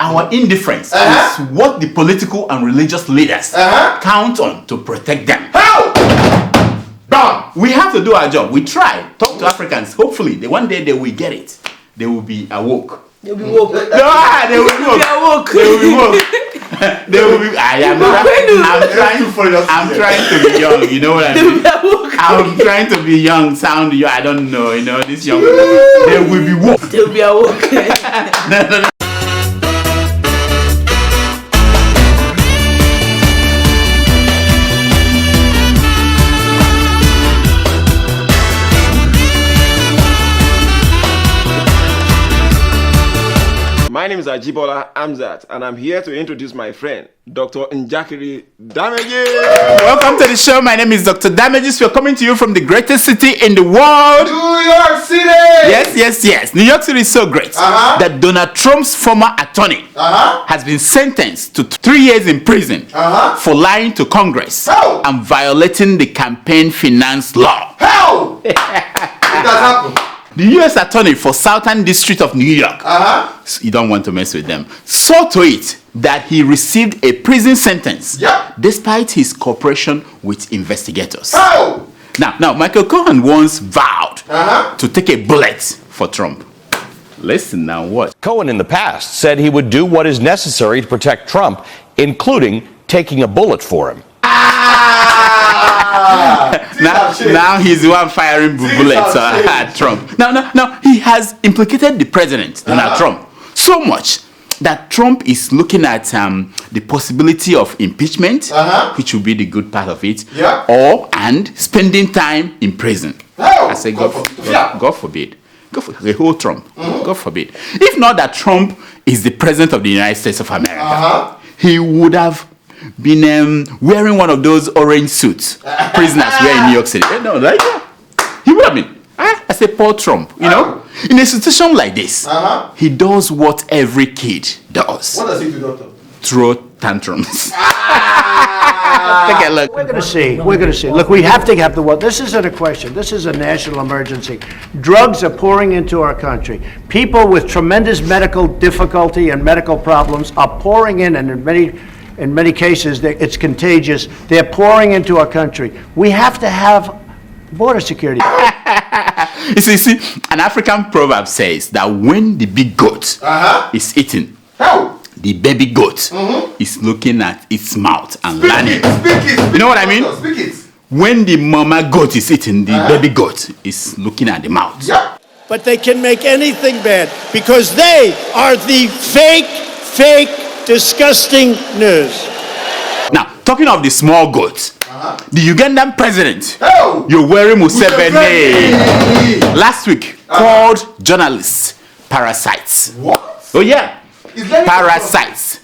our indifference is what the political and religious leaders count on to protect them. How? Done. We have to do our job. We try. Talk to Africans. Hopefully, one day they will get it. They will be awoke. They'll be woke. No, they will be woke. They will be woke. They will be. I'm trying to be young. You know what I mean? I'm trying to be young. Sound young. I don't know. You know this young. They will be woke. They'll be awoke. No. My name is Ajibola Amzat, and I'm here to introduce my friend, Dr. Njakiri Damages. Welcome to the show. My name is Dr. Damages. We're coming to you from the greatest city in the world. New York City! Yes. New York City is so great that Donald Trump's former attorney has been sentenced to 3 years in prison for lying to Congress and violating the campaign finance law. How? It has happened. The U.S. Attorney for Southern District of New York, you don't want to mess with them, saw to it that he received a prison sentence despite his cooperation with investigators. How? Now, Michael Cohen once vowed to take a bullet for Trump. Listen now, what? Cohen in the past said he would do what is necessary to protect Trump, including taking a bullet for him. Now he's the one firing bullets at Trump. Now he has implicated the president, Donald Trump, so much that Trump is looking at the possibility of impeachment, which will be the good part of it, and spending time in prison. I say, God forbid. The whole Trump. God forbid. If not that Trump is the president of the United States of America, he would have been wearing one of those orange suits prisoners wear in New York City. No, like he would have been. I say, poor Trump. You know, in a situation like this, he does what every kid does. What does he do, doctor? Throw tantrums. Take a look. We're going to see. Look, we have to have the what. This isn't a question. This is a national emergency. Drugs are pouring into our country. People with tremendous medical difficulty and medical problems are pouring in, and in many cases, it's contagious. They're pouring into our country. We have to have border security. You see, an African proverb says that when the big goat is eaten, the baby goat is looking at its mouth and learning. You know what I mean? When the mama goat is eaten, the baby goat is looking at the mouth. But they can make anything bad because they are the fake, disgusting news. Now, talking of the small goat, the Ugandan president, Yoweri Museveni, last week called journalists parasites. What? Oh yeah, parasites.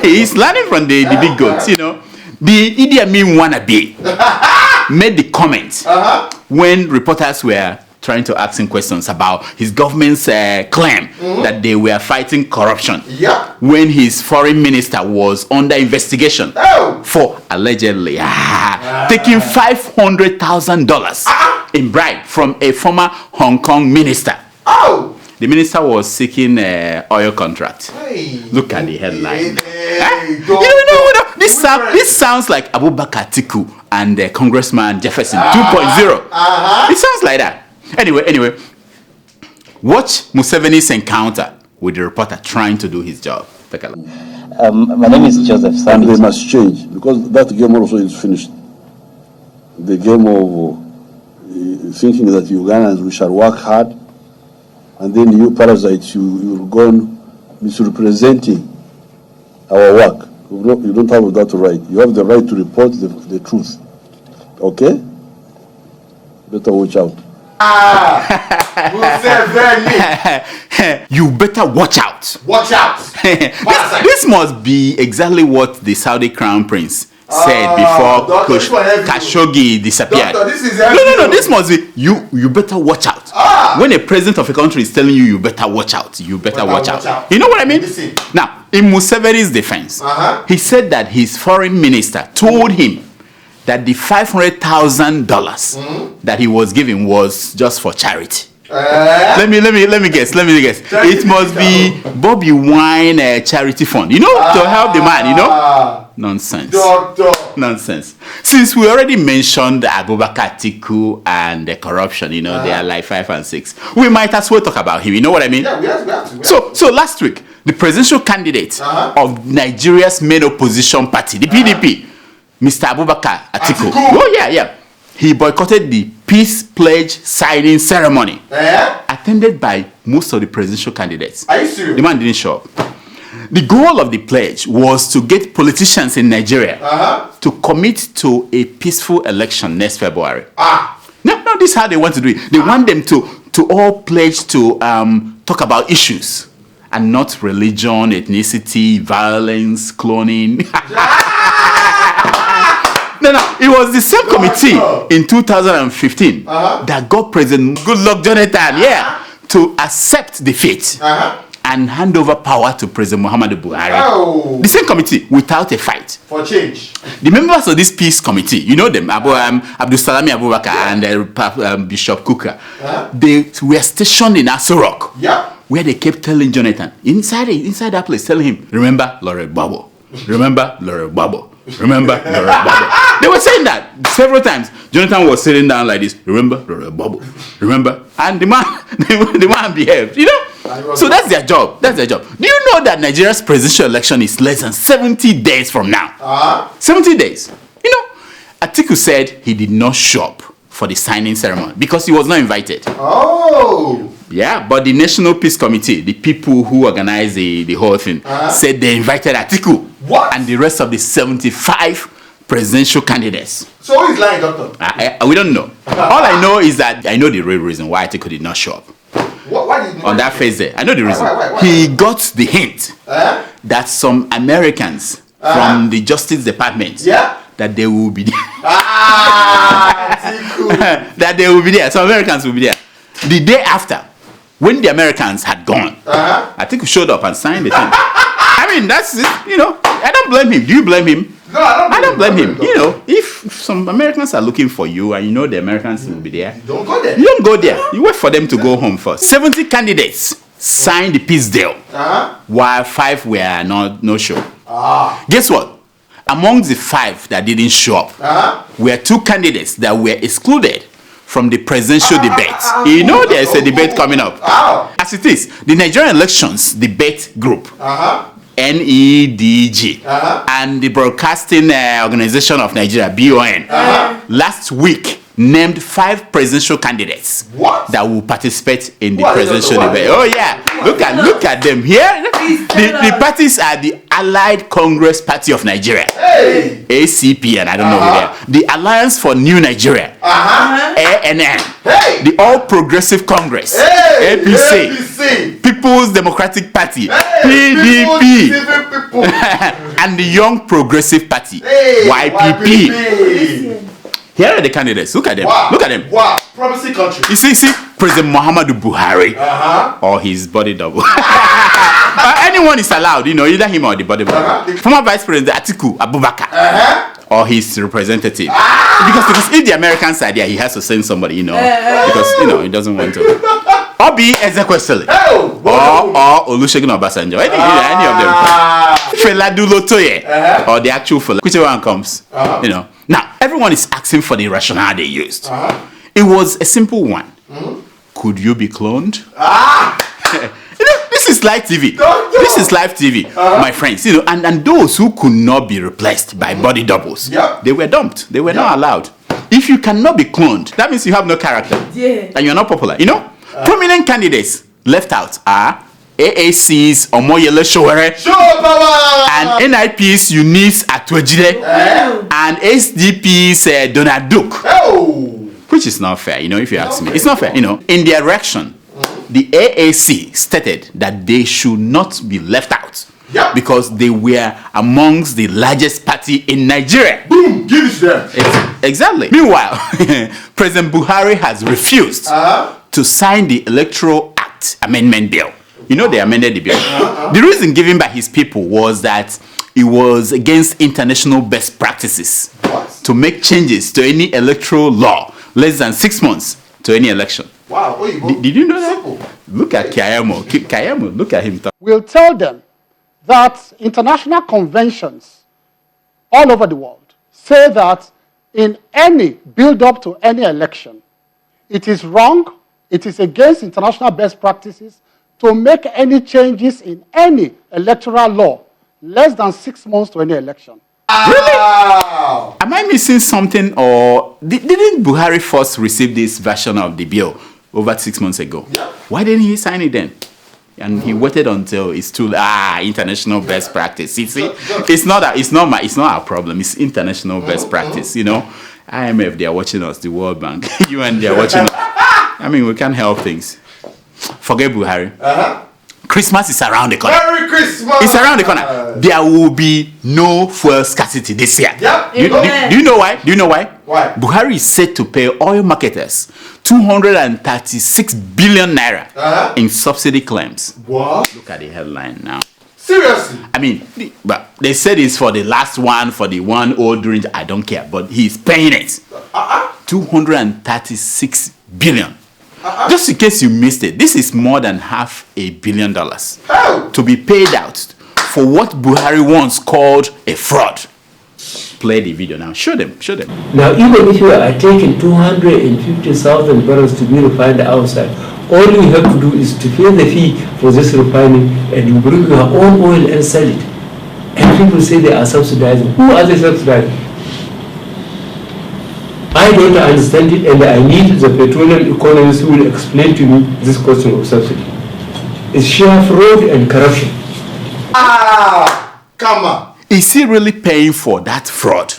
He's learning from the big goats, you know. The Idi Amin wannabe made the comment when reporters were trying to ask him questions about his government's claim that they were fighting corruption when his foreign minister was under investigation for allegedly taking $500,000 in bribe from a former Hong Kong minister. The minister was seeking oil contract. Look at the headline. This sounds like Abubakar Atiku and Congressman Jefferson 2.0. It sounds like that. Anyway, watch Museveni's encounter with the reporter trying to do his job. Take a look. My name is Joseph Sandi. They must change because that game also is finished. The game of thinking that Ugandans we shall work hard, and then you parasites you're gone misrepresenting our work. You don't have that right. You have the right to report the truth. Okay? Better watch out. You better watch out. Watch out. This must be exactly what the Saudi crown prince said before Khashoggi disappeared. Doctor, this is no. This must be you better watch out. When a president of a country is telling you better watch out, you better watch out. You know what I mean? Listen. Now, in Museveni's defense, he said that his foreign minister told him that the $500,000 that he was giving was just for charity. Let me guess. It must be Bobby Wine Charity Fund. You know, to help the man. You know, nonsense. Doctor. Nonsense. Since we already mentioned Abubakar Atiku and the corruption, you know, they are like 5 and 6. We might as well talk about him. You know what I mean? Yeah, we have to. So last week, the presidential candidate of Nigeria's main opposition party, the PDP, Mr. Abubakar Atiku. Oh yeah. He boycotted the peace pledge signing ceremony attended by most of the presidential candidates. Are you serious? The man didn't show up. The goal of the pledge was to get politicians in Nigeria to commit to a peaceful election next February. No, this is how they want to do it. They want them to all pledge to talk about issues and not religion, ethnicity, violence, cloning. No, it was the same committee in 2015 that got President Goodluck Jonathan, to accept defeat and hand over power to President Muhammadu Buhari. Oh. The same committee without a fight. For change. The members of this peace committee, you know them, Abdul Salami Abubakar and Bishop Kuka, they were stationed in Aso Rock, where they kept telling Jonathan, inside that place, telling him, remember Laurel Babo. Remember Laurel Babo. Remember Laurel Babo. They were saying that several times. Jonathan was sitting down like this. Remember Laurel Babo. Remember? And the man behaved. You know? So that's their job. Do you know that Nigeria's presidential election is less than 70 days from now? 70 days. You know, Atiku said he did not show up for the signing ceremony because he was not invited. Oh. Yeah, but the National Peace Committee, the people who organized the whole thing, said they invited Atiku. What? And the rest of the 75 presidential candidates. So who is lying, doctor? We don't know. All I know is that I know the real reason why Atiku did not show up. Why did on that phase there. I know the reason. Why? He got the hint that some Americans from the Justice Department that they will be there. That they will be there. Some Americans will be there. The day after, when the Americans had gone, I think he showed up and signed the thing. I mean, that's it, you know. I don't blame him. Do you blame him? No, I don't blame him. You know, if some Americans are looking for you and you know the Americans will be there, Don't go there. you don't go there. You wait for them to go home first. 70 candidates signed the peace deal, while 5 were no show. Guess what? Among the 5 that didn't show up, were 2 candidates that were excluded from the presidential debate. You know there's a debate coming up. As it is, the Nigerian Elections Debate Group, NEDG, and the Broadcasting Organization of Nigeria, BON, last week named 5 presidential candidates that will participate in the presidential debate. Oh yeah, look at them here. The parties are the Allied Congress Party of Nigeria, ACP, and I don't know who they are. The Alliance for New Nigeria, ANN, the All Progressive Congress, APC, People's Democratic Party, PDP, and the Young Progressive Party, YPP. Here are the candidates. Look at them. Look at them. Wow. Promising country. You see, President Muhammadu Buhari or his body double. Anyone is allowed, you know, either him or the body double. Former Vice President Atiku Abubakar or his representative. Because if the Americans are there, he has to send somebody, you know, because you know he doesn't want to. Or be Ezekwesili or Olusegun Obasanjo. Any of them. Fela Dulotoye or the actual Fela. Whichever one comes, you know. Now, everyone is asking for the rationale they used. It was a simple one. Could you be cloned? You know, this is live TV. This is live TV, my friends. You know, and those who could not be replaced by body doubles, they were dumped. They were not allowed. If you cannot be cloned, that means you have no character. And you're not popular. You know, prominent candidates left out are AAC's Omoyele Sowore and NIP's Eunice Atwejide and SDP's Donald Duke, which is not fair, you know, if you ask me. It's not fair, you know. In their reaction, the AAC stated that they should not be left out because they were amongst the largest party in Nigeria. Boom! Give it to them. Exactly. Meanwhile, President Buhari has refused to sign the Electoral Act Amendment Bill. You know, they amended the bill. The reason given by his people was that it was against international best practices to make changes to any electoral law less than 6 months to any election. Wow. Did you know that? Simple. Look at Kayamo. Kayamo, look at him. We'll tell them that international conventions all over the world say that in any build-up to any election, it is wrong, it is against international best practices to make any changes in any electoral law less than 6 months to any election. Really? Am I missing something, or didn't Buhari first receive this version of the bill over 6 months ago? Yeah. Why didn't he sign it then? And he waited until it's too international best practice. You see, it's not our problem. It's international best practice. You know, IMF, they are watching us. The World Bank, UN, they are watching us. I mean, we can't help things. Forget Buhari. Christmas is around the corner. Merry Christmas! It's around the corner. There will be no fuel scarcity this year. Yep. Do you know why? Do you know why? Why? Buhari is set to pay oil marketers 236 billion naira in subsidy claims. What? Look at the headline now. Seriously? I mean, but they said it's for the last one, for the one old during. I don't care, but he's paying it. 236 billion. Just in case you missed it, this is more than $500 million to be paid out for what Buhari once called a fraud. Play the video now. Show them. Now, even if you are taking 250,000 barrels to be refined outside, all you have to do is to pay the fee for this refining, and you bring your own oil and sell it. And people say they are subsidizing. Who are they subsidizing? I don't understand it, and I need the petroleum economists who will explain to me this question of subsidy. It's sheer fraud and corruption. Come on. Is he really paying for that fraud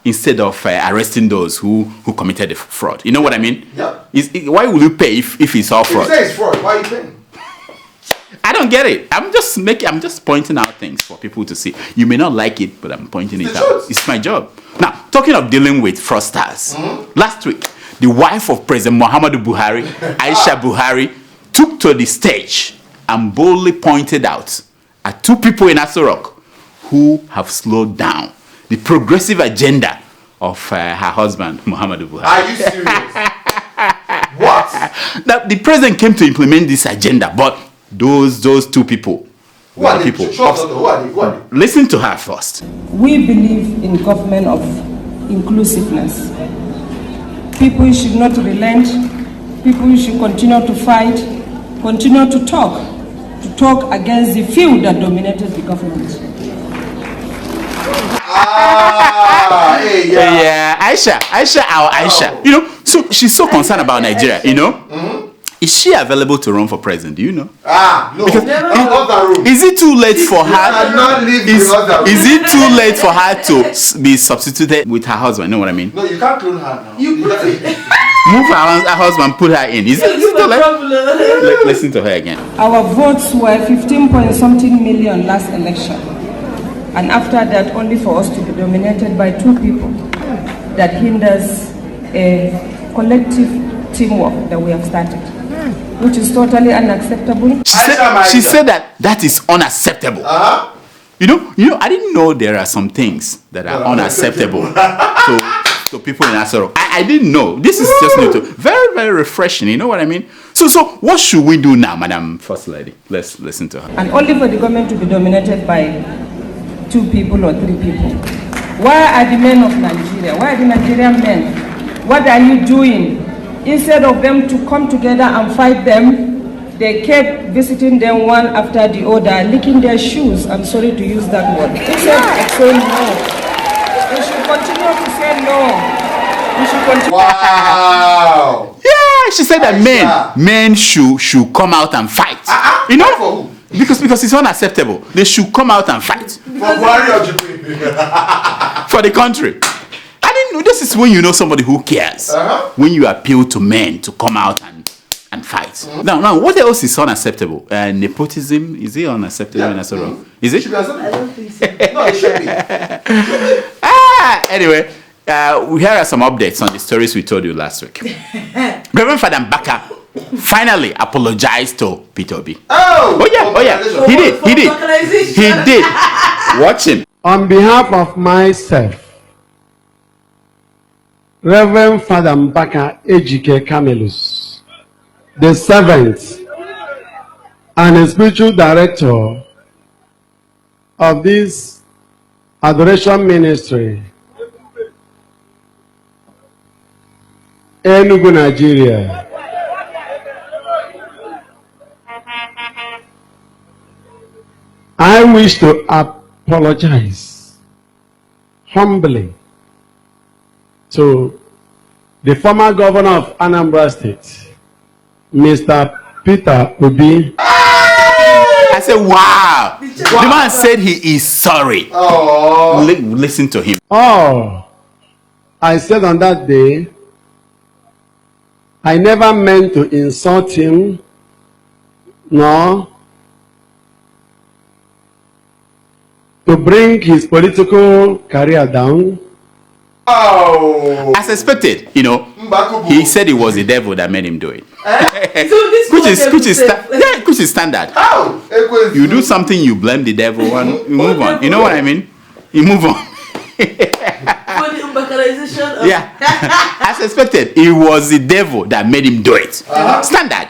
instead of arresting those who committed the fraud? You know what I mean? Yeah. Why will you pay if it's all fraud? If you say it's fraud, why are you paying? I don't get it. I'm just pointing out things for people to see. You may not like it, but I'm pointing it out. It's my job. Now, talking of dealing with fraudsters, last week, the wife of President Muhammadu Buhari, Aisha Buhari, took to the stage and boldly pointed out at two people in Aso Rock who have slowed down the progressive agenda of her husband, Muhammadu Buhari. Are you serious? What? Now, the president came to implement this agenda, but those two people, Who are they? Who are they? Listen to her first. We believe in government of inclusiveness. People should not relent. People should continue to fight, continue to talk against the few that dominated the government. Aisha. You know, so she's so concerned about Nigeria, you know. Is she available to run for president? Do you know? No. Because is it too late for her? Is it too late for her to be substituted with her husband? You know what I mean? No, you can't clone her now. You put it. Move her husband, put her in. Is it too late? Listen to her again. Our votes were 15-point-something million last election. And after that, only for us to be dominated by two people that hinders a collective teamwork that we have started, which is totally unacceptable. She said that is unacceptable. You know, I didn't know there are some things that are unacceptable to people in Aso Rock. I didn't know. This is just new to very, very refreshing. You know what I mean? So what should we do now, Madam First Lady? Let's listen to her. And only for the government to be dominated by two people or three people. Where are the men of Nigeria? Where are the Nigerian men? What are you doing? Instead of them to come together and fight them, they kept visiting them one after the other, licking their shoes. I'm sorry to use that word. Instead of saying no. They should continue to say no. We should continue. Wow. Yeah, she said that men should come out and fight. You know? For who? Because it's unacceptable. They should come out and fight. For the country. I didn't know. This is when you know somebody who cares. When you appeal to men to come out and fight. Now, what else is unacceptable? Nepotism, is it unacceptable in Aso Rock? Is it? I don't think so. No, it should be. Anyway, here are some updates on the stories we told you last week. Reverend Father Mbaka finally apologized to Peter Obi. Oh yeah. He did. Watch him. On behalf of myself, Reverend Father Mbaka Ejike Camelus, the servant and a spiritual director of this adoration ministry, Enugu, Nigeria. I wish to apologize humbly to the former governor of Anambra State, Mr. Peter Obi. I said, wow. The man said he is sorry. Oh. Listen to him. Oh, I said on that day, I never meant to insult him, nor to bring his political career down. Oh. As expected, you know, he said it was the devil that made him do it. Which is standard. How? You do something, you blame the devil, and you move on. You know what I mean? You move on. Yeah. As expected, it was the devil that made him do it. Standard.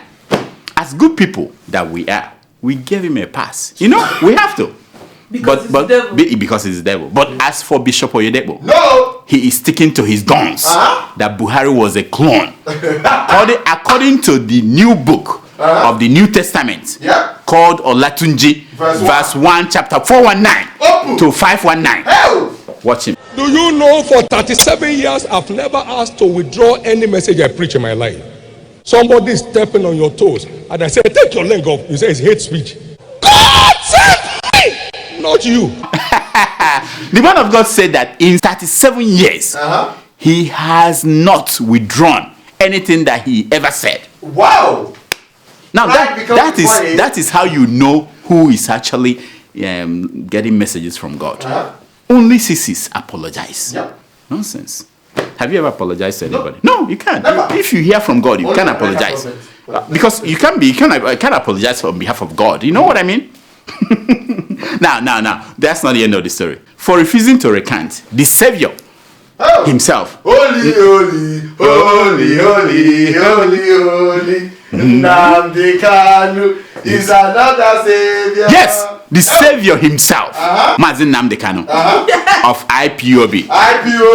As good people that we are, we gave him a pass. You know, we have to. Because it's the devil. But as for Bishop Oyedepo, no, he is sticking to his guns that Buhari was a clone. according to the new book of the New Testament, called Olatunji, verse 1, chapter 419 to 519. Watch him. Do you know for 37 years I've never asked to withdraw any message I preach in my life? Somebody is stepping on your toes and I say, take your leg off. You say it's hate speech. God save me! Not you. The man of God said that in 37 years, he has not withdrawn anything that he ever said. Wow. Now that is how you know who is actually getting messages from God. Only CCs apologize. Nonsense. Have you ever apologized to anybody? No, you can't. If you hear from God, you can't apologize. Because you can't apologize on behalf of God. You know what I mean? Now, that's not the end of the story. For refusing to recant, the Savior himself. Holy, holy, holy, holy, holy, holy. Nnamdi Kanu is another Savior. Yes, the Savior himself, Mazin Nnamdi Kanu of IPOB,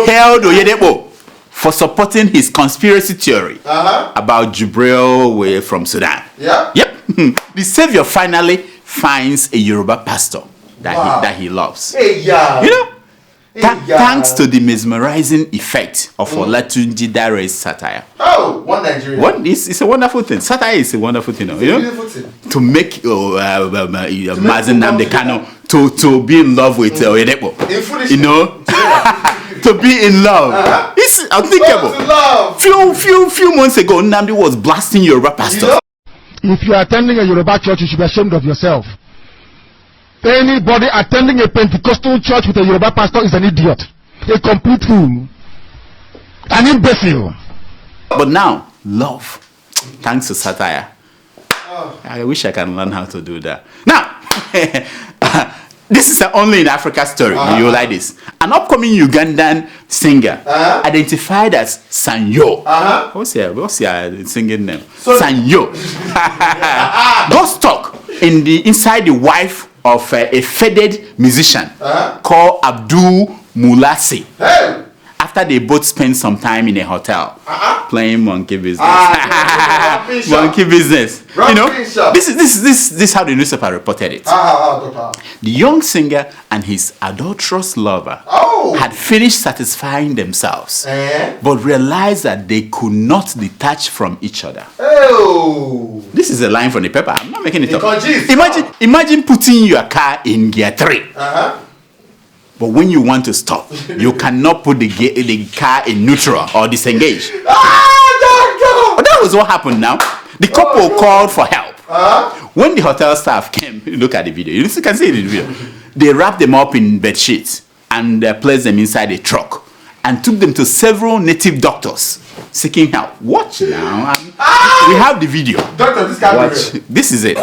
held Oyedepo for supporting his conspiracy theory about Jubril from Sudan. Yep. The Savior finally finds a Yoruba pastor that he loves. You know, thanks to the mesmerizing effect of Olatunji Dare's satire. Oh, one Nigeria. It's a wonderful thing. Satire is a wonderful thing, you know? To make Mazin Nnamdi Kanu to be in love with Oyedepo. You know? To be in love. It's unthinkable. Few months ago, Nnamdi was blasting Yoruba pastors. If you are attending a Yoruba church, you should be ashamed of yourself. Anybody attending a Pentecostal church with a Yoruba pastor is an idiot, a complete fool, an imbecile. But now, love, thanks to satire. I wish I can learn how to do that. Now, this is only in Africa story. You like this? An upcoming Ugandan singer identified as Sanyo. What's your singing name? Sanyo. Got stuck inside the wife of a faded musician called Abdul Mulasi. After they both spent some time in a hotel playing monkey business. Monkey business. You know, this is how the newspaper reported it. The young singer and his adulterous lover had finished satisfying themselves, but realized that they could not detach from each other. This is a line from the paper. I'm not making it up. Imagine putting your car in gear 3. But when you want to stop, you cannot put the car in neutral or disengage. That was what happened now. The couple called for help. When the hotel staff came, look at the video. You can see it in the video. They wrapped them up in bed sheets and placed them inside a truck and took them to several native doctors seeking help. Watch now. We have the video. Doctor, this can't Watch. This is it.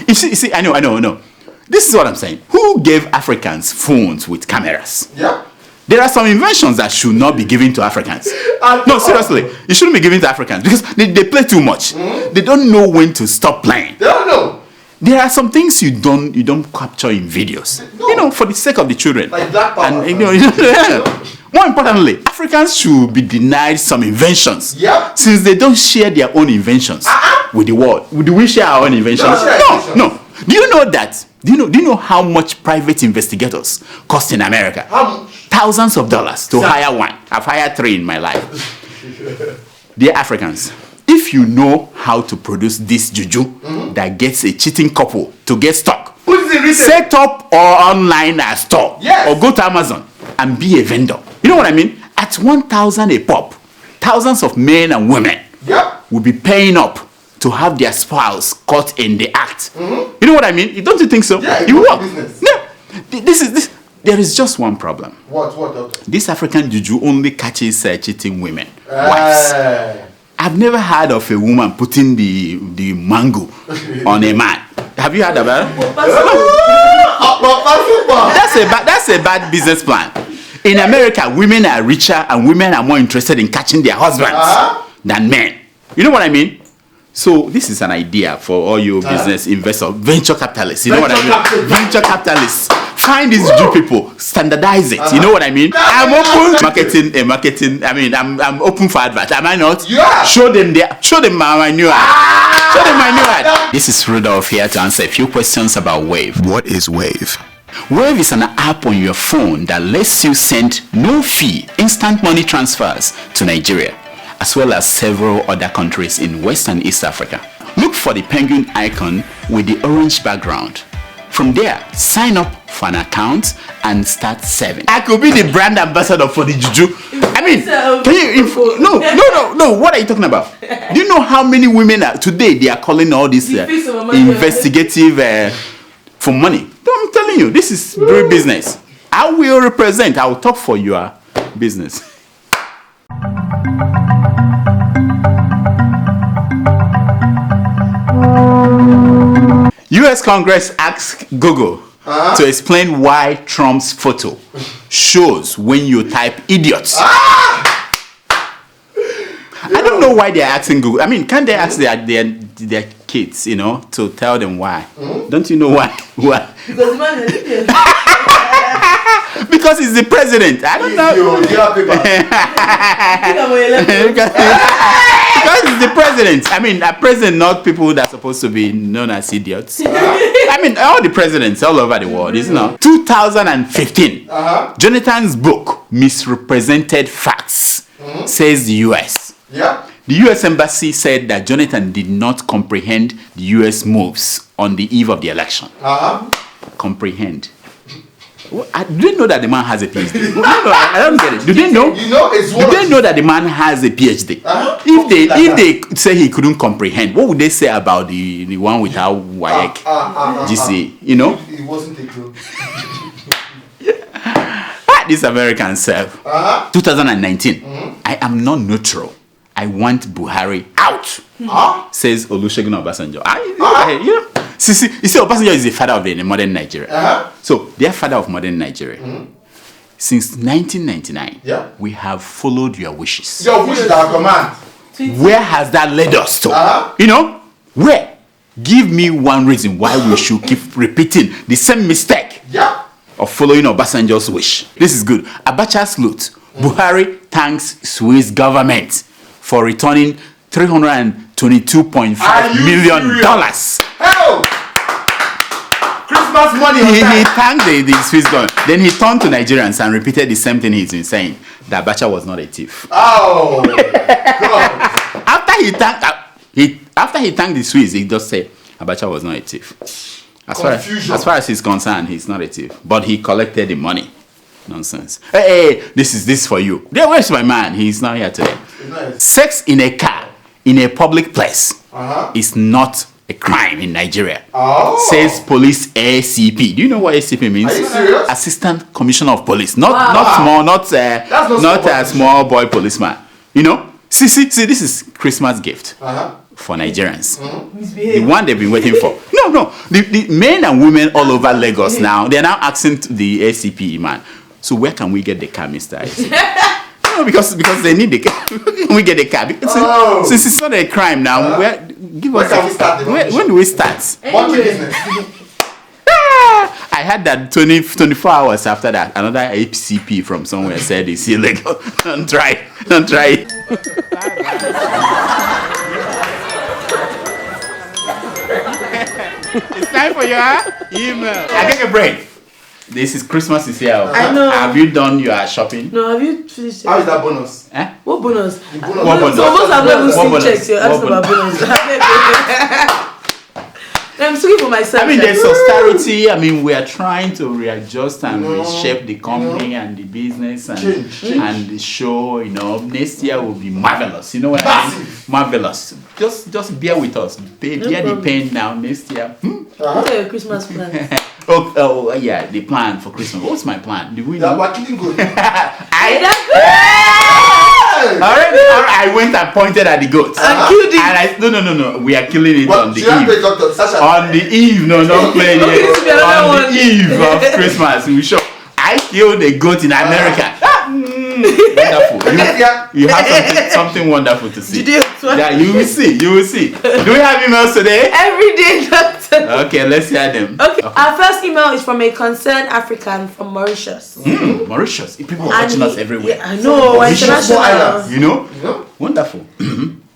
You see, I know. This is what I'm saying. Who gave Africans phones with cameras? Yeah. There are some inventions that should not be given to Africans. No, seriously, it shouldn't be given to Africans because they play too much. They don't know when to stop playing. They don't know. There are some things you don't capture in videos. No. You know, for the sake of the children. Like Black Power. And more importantly, Africans should be denied some inventions. Yeah. Since they don't share their own inventions with the world. Do we share our own inventions? No. Do you know that? Do you know how much private investigators cost in America? Thousands of dollars to hire one. I've hired 3 in my life. Dear Africans, if you know how to produce this juju that gets a cheating couple to get stuck, set up or online a store or go to Amazon and be a vendor. You know what I mean? At 1,000 a pop, thousands of men and women will be paying up to have their spouse caught in the act. You know what I mean? Don't you think so? Yeah, you work. No, this. There is just one problem. What, doctor? This African juju only catches cheating women, wives. I've never heard of a woman putting the mango on a man. Have you heard about it? That's a bad business plan. In America, women are richer and women are more interested in catching their husbands than men. You know what I mean? So this is an idea for all your business investors, venture capitalists. You know what I mean? Venture capitalists. Find these Jew people, standardize it. You know what I mean? I'm open marketing. I mean, I'm open for advert. Am I not? Yeah. Show them my new ad. Show them my new ad. This is Rudolph here to answer a few questions about Wave. What is Wave? Wave is an app on your phone that lets you send no fee instant money transfers to Nigeria, as well as several other countries in West and East Africa. Look for the penguin icon with the orange background. From there, sign up for an account and start saving. I could be the brand ambassador for the juju. I mean, can you? No. What are you talking about? Do you know how many women are today? They are calling all this investigative for money. I'm telling you, this is real business. I will represent. I will talk for your business. U.S. Congress asked Google to explain why Trump's photo shows when you type idiots. I don't know why they're asking Google. I mean, can't they ask their kids, you know, to tell them why? Don't you know why? Why? Because the man is because he's the president. I don't know. Because he's the president. I mean, a president, not people that are supposed to be known as idiots. I mean, all the presidents all over the world, isn't it? 2015, Jonathan's book, Misrepresented Facts, says the U.S. Yeah. The U.S. Embassy said that Jonathan did not comprehend the U.S. moves on the eve of the election. Comprehend. Do they know that the man has a PhD? I don't get it. Do they know? Do they know that the man has a PhD? If they say he couldn't comprehend, what would they say about the one without WAEC, GC? You know? It wasn't a joke. This American self. 2019. I am not neutral. I want Buhari out. Says Olusegun Obasanjo. You know? You see, Obasanjo is the father of the modern Nigeria. So, they are father of modern Nigeria. Since 1999, we have followed your wishes. Your wishes are command. Where has that led us to? You know? Where? Give me one reason why we should keep repeating the same mistake of following Obasanjo's wish. This is good. Abacha's loot. Buhari thanks Swiss government for returning $322.5 million. Hell! Christmas money on He thanked the Swiss government. Then he turned to Nigerians and repeated the same thing he's been saying, that Abacha was not a thief. Oh, God. After he thanked the Swiss, he just said, Abacha was not a thief. As far as he's concerned, he's not a thief. But he collected the money. Nonsense. Hey, this is for you. Where's my man? He's not here today. Nice. Sex in a car, in a public place, is not a crime in Nigeria. Says police ACP. Do you know what ACP means? Are you serious? Assistant Commissioner of Police. Not a small boy policeman. You know? See, this is Christmas gift for Nigerians. The one they've been waiting for. No. The men and women all over Lagos now, they're now asking the ACP man, so where can we get the car, Mr. ACP? No, because they need the car. We get the car. Since it's not a crime now, give us when do we start? I had that 24 hours after that. Another ACP from somewhere said it's illegal. Don't try it. It's time for your email. I take a break. This is Christmas is here. I know. Have you done your shopping? No, have you finished? How is that bonus? What bonus? What bonus? So most have never seen checks. You're asking about bonus. I'm speaking for myself. I mean, there's austerity. I mean, we are trying to readjust and reshape the company and the business and the show. You know, next year will be marvelous. You know what I mean? Marvelous. Just bear with us. Bear the pain now. Next year. What are your Christmas plans? Oh, yeah, the plan for Christmas. What's my plan? Do we know? We're killing good. Already, I went and pointed at the goats. No. We are killing it on the eve. On the eve, no, don't play it. On the eve of Christmas, we show. I killed a goat in America. Wonderful. You have something wonderful to see. Yeah, you will see. Do we have emails today? Every day, doctor. Okay, let's hear them. Okay. Our first email is from a concerned African from Mauritius. Mauritius. People are watching us everywhere. Yeah, I know. International. You know? Wonderful.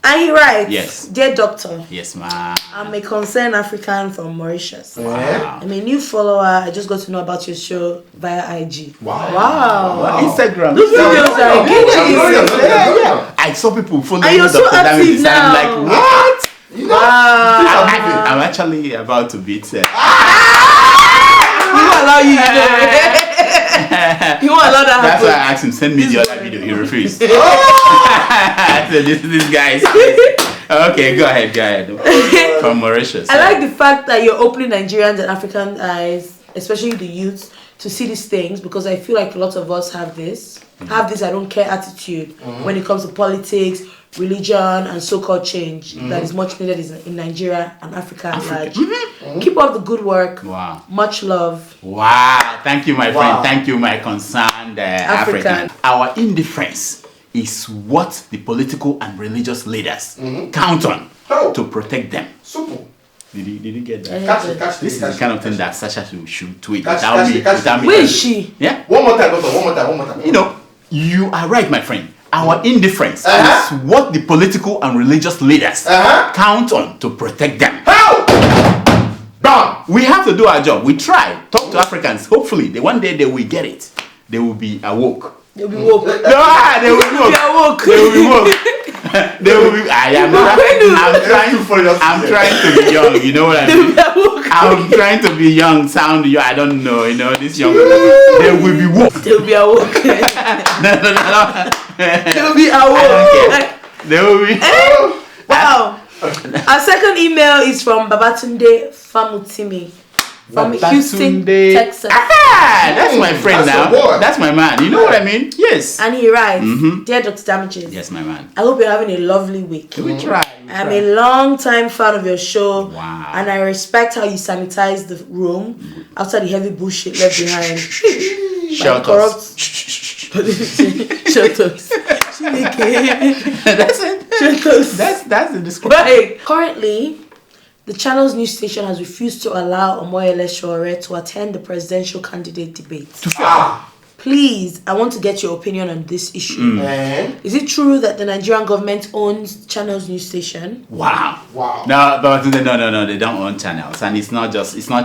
And he writes, yes. Dear doctor. Yes, ma'am. I'm a concerned African from Mauritius. Wow. I'm a new follower. I just got to know about your show via IG. Wow. Instagram. Those videos are engaging. Yeah. I saw people following and you're so active now. I'm like, what? Wow. I'm actually about to beat He won't allow you, He won't allow that. That's why I asked him, send me the other video. He refused. So this guy's okay, go ahead. From Mauritius. I like the fact that you're opening Nigerians and African eyes, especially the youth, to see these things, because I feel like a lot of us have this I don't care attitude when it comes to politics, religion, and so-called change that is much needed in Nigeria and Africa at large. Keep up the good work. Wow. Much love. Wow. Thank you, my friend. Thank you, my concerned African. Our indifference is what the political and religious leaders count on to protect them. Super. Did you get that? Catch this is the kind of thing that Sasha should tweet without me. Where is she? Yeah. One more time, doctor. One more time. You know, you are right, my friend. Our indifference is what the political and religious leaders count on to protect them. How? Done. We have to do our job. We try. Talk to Africans. Hopefully, one day they will get it. They will be awoke. They'll be woke. No, they will be woke. They will be woke. They will be. I'm trying to be young. You know what I mean? I'm trying to be young, sound young. I don't know. You know this young. They will be woke. They'll be awoke. No. They'll be awoke. They will be. Wow. Our second email is from Babatunde Famutimi. From Houston, Texas. That's my friend now. That's my man. You know what I mean? Yes. And he writes, Dear Dr. Damages. Yes, my man. I hope you're having a lovely week. We try. I'm a long-time fan of your show. Wow. And I respect how you sanitize the room after the heavy bullshit left behind. Shut up. Shut up. That's it. Shut up. That's the description. Right. Currently, the channel's news station has refused to allow Omoyele Sowore to attend the presidential candidate debate. Please, I want to get your opinion on this issue. Is it true that the Nigerian government owns channel's news station? Wow. No, but no, they don't own channels, and it's not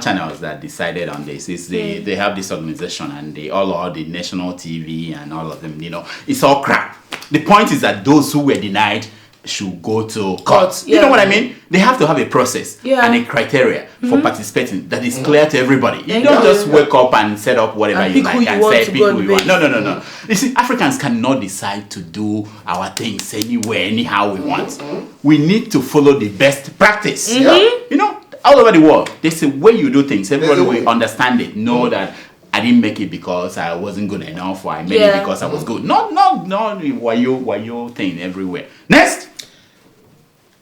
channels that decided on this. It's they have this organization, and all the national TV and all of them. You know, it's all crap. The point is that those who were denied should go to court. You know what I mean? They have to have a process and a criteria for participating that is clear to everybody. You don't just wake up and set up whatever you like and say pick who you want. No. You see, Africans cannot decide to do our things anywhere, anyhow we want. We need to follow the best practice. You know, all over the world, there's a way you do things. Everybody will understand it. Know that I didn't make it because I wasn't good enough, or I made it because I was good. No, wayo thing everywhere. Next.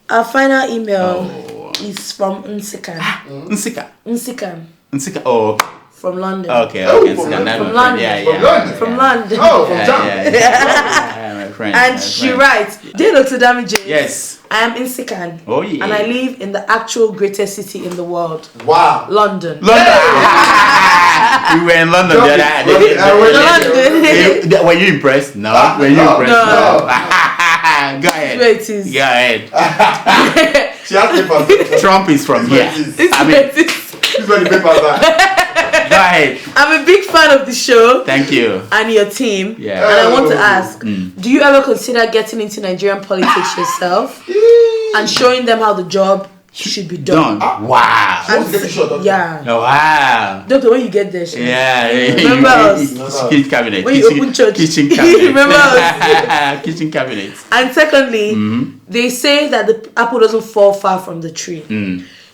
Our final email is from Nsika. Nsika. Oh, okay. From London. Okay. From London. From London. Oh, from Jam. My friend. And she writes, Dear Dr. Damages. Yes. I am Nsikan. Oh, yeah. And I live in the actual greatest city in the world. Wow. London. We were in London the other day. Were you impressed? No. Were you impressed? No. Go ahead. Where it is. Go ahead. She has papers. Trump is from here. This is where the papers are. Go ahead. I'm a big fan of the show. Thank you. And your team. Yeah. And I want to ask, do you ever consider getting into Nigerian politics yourself and showing them how the job should be done? Wow. Yeah. Oh, wow. Doctor, when you get there, remember us. Kitchen cabinet. When you open church. Kitchen cabinet. Remember us. Kitchen cabinet. And secondly, they say that the apple doesn't fall far from the tree.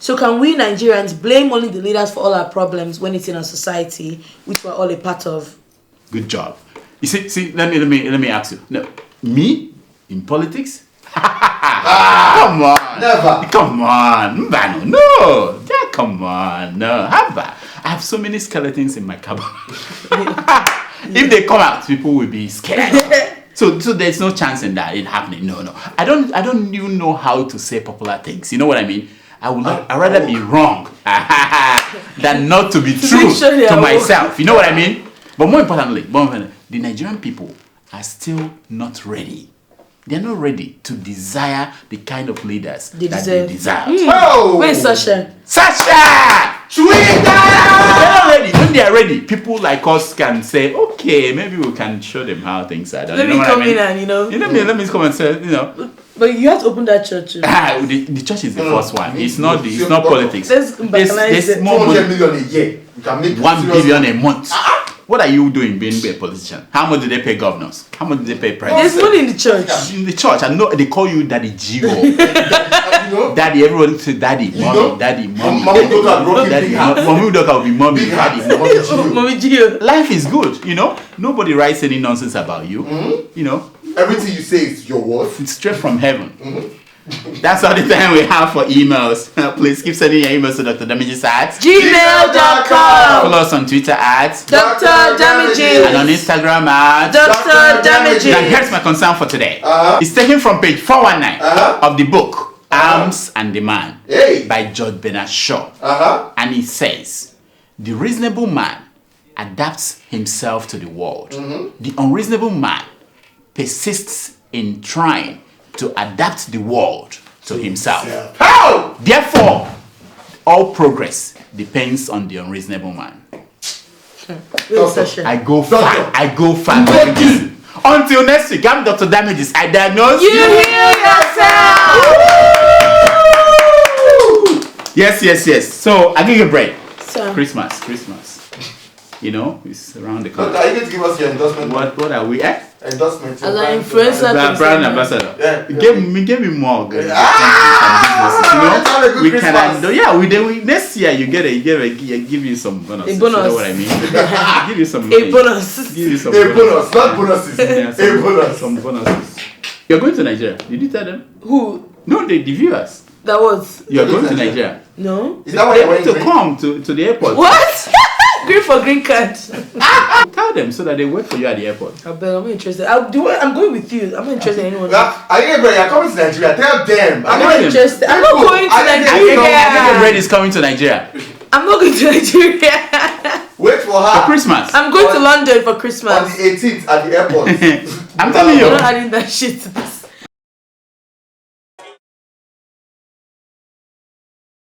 So can we Nigerians blame only the leaders for all our problems when it's in our society, which we're all a part of? Good job. You see, let me ask you. No, me in politics? Come on. Never. Come on. Mbano. No. Yeah, come on. No. I have so many skeletons in my cupboard. If they come out, people will be scared. So there's no chance in that it happening. No. I don't even know how to say popular things. You know what I mean? I'd rather be wrong than not to be true to myself. You know what I mean? But more importantly, the Nigerian people are still not ready. They're not ready to desire the kind of leaders that they desire. Where's Sasha? They're not ready. When they are ready, people like us can say, okay, maybe we can show them how things are done. Let me come in and, let me come and say, But you have to open that church. The church is the first one. It's not politics. There's more 400 million a year. You can make 1 billion a month. What are you doing being a politician? How much do they pay governors? How much do they pay presidents? There's money in the church. In the church, I know they call you Daddy Gio. Daddy, everybody say Daddy, Mommy, Daddy, Mommy. Mommy Udoka will be Mommy, Daddy, Mommy Gio. Life is good, Nobody writes any nonsense about you, Everything you say is your word. It's straight from heaven. That's all the time we have for emails. Please keep sending your emails to Dr. Damages at gmail.com. Follow us on Twitter at Dr. Damages and on Instagram at Dr. Damages. Now here's my concern for today. It's taken from page 419 of the book Arms and Demand by George Bernard Shaw. And it says, the reasonable man adapts himself to the world. The unreasonable man persists in trying to adapt the world to himself. How? Therefore, all progress depends on the unreasonable man. I go far. Until next week, I'm Dr. Damages. I diagnose you. Heal yourself. Yes. So I give you a break. Christmas. It's around the corner. Are you going to give us your endorsement? What are we at? Endorsement. As an influencer, brand ambassador. Give me more. We can. Next year you give you some bonus. A bonus. You know what I mean? Give you some. A bonus. Give you some. A bonus, not bonuses. A bonus. Some bonuses. You're going to Nigeria. Did you tell them? Who? No, the viewers. That was. You're going to Nigeria. No. Is that why you're to come to the airport? What? Green for green card. Tell them so that they wait for you at the airport. I'm not interested. I'm going with you. I'm not interested in anyone. You're coming to Nigeria. Tell them. I'm not interested. I'm not going to Nigeria. Red is coming to Nigeria. I'm not going to Nigeria. Wait for her. For Christmas. I'm going to London for Christmas. On the 18th at the airport. I'm telling you. I'm not adding that shit to this.